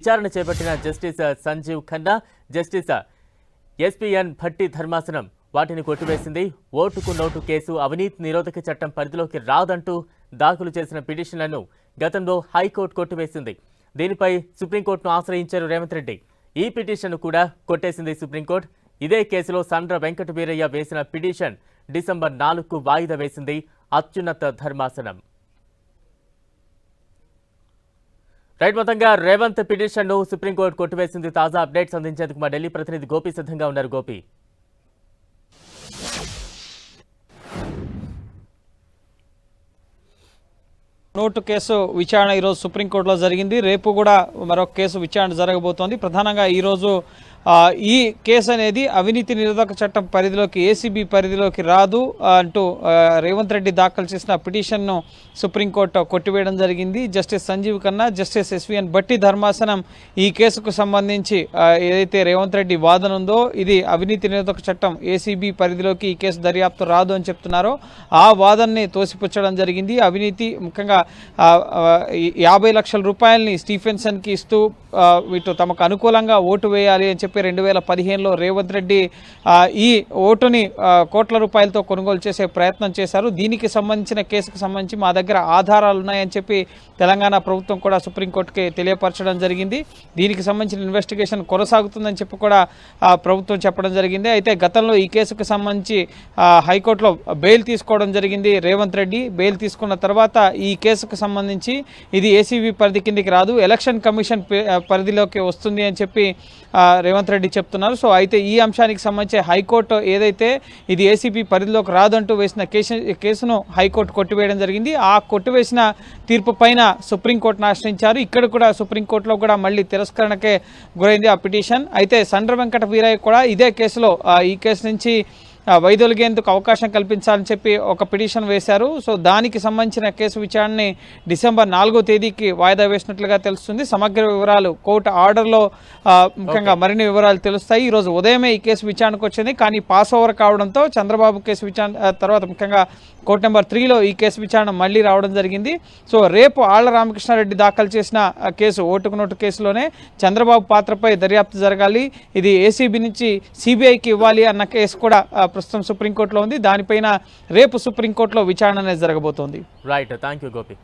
విచారణ చేపట్టిన justice Sanjiv Khanna, justice SPN Bhatti ధర్మాసనం వాటిని కొట్టివేసింది. ఓటుకు నోటు కేసు అవినీతి నిరోధక చట్టం పరిధిలోకి రాదంటూ దాఖలు చేసిన పిటిషన్లను గతంలో హైకోర్టు కొట్టివేసింది. దీనిపై సుప్రీంకోర్టును ఆశ్రయించారు రేవంత్ రెడ్డి. ఈ పిటిషన్ను కూడా కొట్టేసింది సుప్రీంకోర్టు. ఇదే కేసులో సండ్ర వెంకట వీరయ్య వేసిన పిటిషన్ డిసెంబర్ 4కు వాయిదా వేసింది అత్యున్నత ధర్మాసనం. రైట్, మొత్తంగా రేవంత్ పిటిషన్ను సుప్రీంకోర్టు కొట్టివేసింది. తాజా అప్డేట్స్ అందించేందుకు మా ఢిల్లీ ప్రతినిధి గోపి సిద్ధంగా ఉన్నారు. గోపి, నోటు కేసు విచారణ ఈరోజు సుప్రీంకోర్టులో జరిగింది. రేపు కూడా మరొక కేసు విచారణ జరగబోతోంది. ప్రధానంగా ఈరోజు ఈ కేసు అనేది అవినీతి నిరోధక చట్టం పరిధిలోకి, ఏసీబీ పరిధిలోకి రాదు అంటూ రేవంత్ రెడ్డి దాఖలు చేసిన పిటిషన్ను సుప్రీంకోర్టు కొట్టివేయడం జరిగింది. Justice Sanjiv Khanna, justice SVN Bhatti ధర్మాసనం ఈ కేసుకు సంబంధించి ఏదైతే రేవంత్ రెడ్డి వాదన ఉందో ఇది అవినీతి నిరోధక చట్టం ఏసీబీ పరిధిలోకి ఈ కేసు దర్యాప్తు రాదు అని చెప్తున్నారో ఆ వాదనని తోసిపుచ్చడం జరిగింది. అవినీతి ముఖ్యంగా 50 లక్షల రూపాయలని స్టీఫెన్సన్కి ఇస్తూ వీటి తమకు అనుకూలంగా ఓటు వేయాలి అని చెప్పి 2015లో రేవంత్ రెడ్డి ఈ ఓటుని కోట్ల రూపాయలతో కొనుగోలు చేసే ప్రయత్నం చేశారు. దీనికి సంబంధించిన కేసుకు సంబంధించి మా దగ్గర ఆధారాలు ఉన్నాయని చెప్పి తెలంగాణ ప్రభుత్వం కూడా సుప్రీంకోర్టుకి తెలియపరచడం జరిగింది. దీనికి సంబంధించిన ఇన్వెస్టిగేషన్ కొనసాగుతుందని చెప్పి కూడా ప్రభుత్వం చెప్పడం జరిగింది. అయితే గతంలో ఈ కేసుకు సంబంధించి హైకోర్టులో బెయిల్ తీసుకోవడం జరిగింది రేవంత్ రెడ్డి. బెయిల్ తీసుకున్న తర్వాత ఈ కేసుకు సంబంధించి ఇది ఏసీబీ పరిధి కిందికి రాదు, ఎలక్షన్ కమిషన్ పరిధిలోకి వస్తుంది అని చెప్పి రేవంత్ రెడ్డి చెప్తున్నారు. సో అయితే ఈ అంశానికి సంబంధించి హైకోర్టు ఏదైతే ఇది ఏసీబీ పరిధిలోకి రాదంటూ వేసిన కేసును హైకోర్టు కొట్టివేయడం జరిగింది. ఆ కొట్టివేసిన తీర్పు పైన సుప్రీంకోర్టును ఆశ్రయించారు. ఇక్కడ కూడా సుప్రీంకోర్టులో కూడా మళ్ళీ తిరస్కరణకే గురైంది ఆ పిటిషన్. అయితే సండ్ర వెంకట వీరయ్య కూడా ఇదే కేసులో ఈ కేసు నుంచి వైదొలిగేందుకు అవకాశం కల్పించాలని చెప్పి ఒక పిటిషన్ వేశారు. సో దానికి సంబంధించిన కేసు విచారణని డిసెంబర్ 4వ తేదీకి వాయిదా వేసినట్లుగా తెలుస్తుంది. సమగ్ర వివరాలు కోర్టు ఆర్డర్లో ముఖ్యంగా మరిన్ని వివరాలు తెలుస్తాయి. ఈరోజు ఉదయమే ఈ కేసు విచారణకు వచ్చింది. కానీ పాస్ ఓవర్ కావడంతో చంద్రబాబు కేసు విచారణ తర్వాత ముఖ్యంగా కోర్టు నెంబర్ 3లో ఈ కేసు విచారణ మళ్ళీ రావడం జరిగింది. సో రేపు ఆళ్ల రామకృష్ణారెడ్డి దాఖలు చేసిన కేసు ఓటుకు నోటు కేసులోనే చంద్రబాబు పాత్రపై దర్యాప్తు జరగాలి, ఇది ఏసీబీ నుంచి సిబిఐకి ఇవ్వాలి అన్న కేసు కూడా ప్రస్తుతం సుప్రీంకోర్టులో ఉంది. దానిపైన రేపు సుప్రీంకోర్టులో విచారణ అనేది జరగబోతోంది. Right, thank you Gopi.